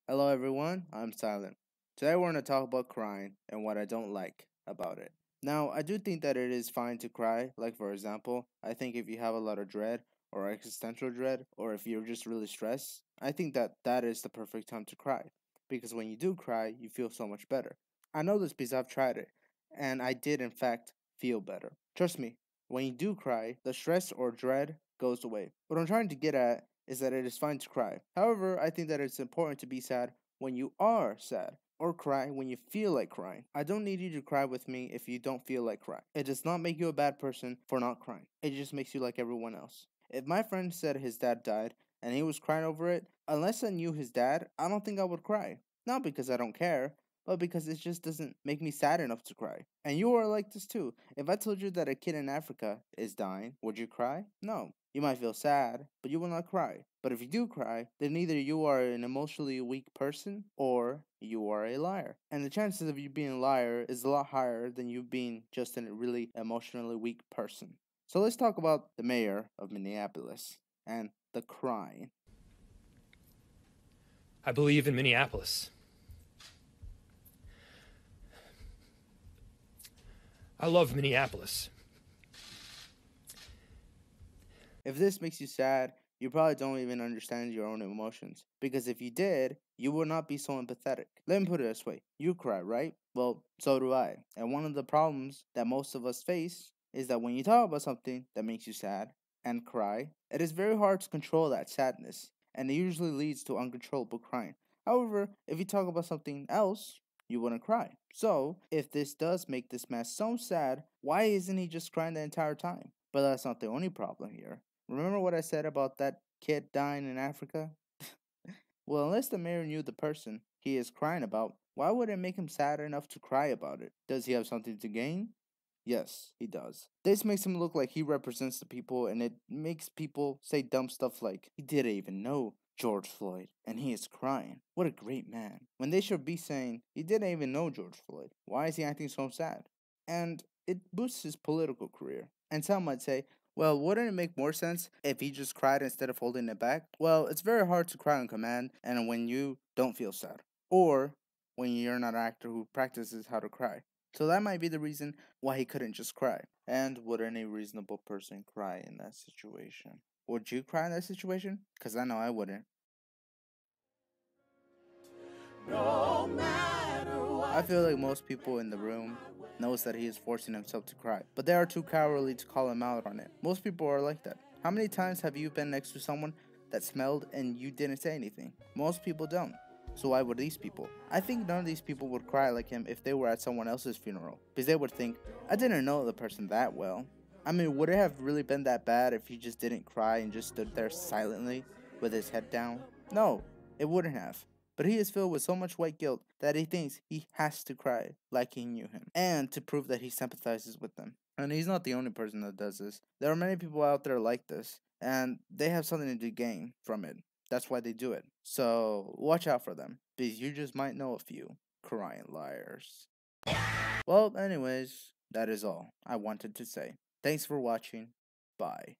Hello everyone, I'm Silent. Today we're going to talk about crying and what I don't like about it. Now, I do think that it is fine to cry, like for example, I think if you have a lot of dread or existential dread, or if you're just really stressed, I think that that is the perfect time to cry. Because when you do cry, you feel so much better. I know this because I've tried it, and I did in fact feel better. Trust me, when you do cry, the stress or dread goes away. What I'm trying to get at is that it is fine to cry. However, I think that it's important to be sad when you are sad, or cry when you feel like crying. I don't need you to cry with me if you don't feel like crying. It does not make you a bad person for not crying. It just makes you like everyone else. If my friend said his dad died and he was crying over it, unless I knew his dad, I don't think I would cry. Not because I don't care, but because it just doesn't make me sad enough to cry. And you are like this too. If I told you that a kid in Africa is dying, would you cry? No. You might feel sad, but you will not cry. But if you do cry, then either you are an emotionally weak person or you are a liar. And the chances of you being a liar is a lot higher than you being just a really emotionally weak person. So let's talk about the mayor of Minneapolis and the crying. I believe in Minneapolis. I love Minneapolis. If this makes you sad, you probably don't even understand your own emotions. Because if you did, you would not be so empathetic. Let me put it this way: you cry, right? Well, so do I. And one of the problems that most of us face is that when you talk about something that makes you sad and cry, it is very hard to control that sadness. And it usually leads to uncontrollable crying. However, if you talk about something else, you wouldn't cry. So, if this does make this man so sad, why isn't he just crying the entire time? But that's not the only problem here. Remember what I said about that kid dying in Africa? Well, unless the mayor knew the person he is crying about, why would it make him sad enough to cry about it? Does he have something to gain? Yes, he does. This makes him look like he represents the people, and it makes people say dumb stuff like, he didn't even know George Floyd, and he is crying. What a great man. When they should be saying, he didn't even know George Floyd. Why is he acting so sad? And it boosts his political career. And some might say, well, wouldn't it make more sense if he just cried instead of holding it back? Well, it's very hard to cry on command and when you don't feel sad. Or when you're not an actor who practices how to cry. So that might be the reason why he couldn't just cry. And would any reasonable person cry in that situation? Would you cry in that situation? Because I know I wouldn't. I feel like most people in the room knows that he is forcing himself to cry, but they are too cowardly to call him out on it. Most people are like that. How many times have you been next to someone that smelled and you didn't say anything? Most people don't. So why would these people? I think none of these people would cry like him if they were at someone else's funeral, because they would think, I didn't know the person that well. I mean, would it have really been that bad if he just didn't cry and just stood there silently with his head down? No, it wouldn't have. But he is filled with so much white guilt that he thinks he has to cry like he knew him, and to prove that he sympathizes with them. And he's not the only person that does this. There are many people out there like this, and they have something to gain from it. That's why they do it. So watch out for them, because you just might know a few crying liars. Well, anyways, that is all I wanted to say. Thanks for watching. Bye.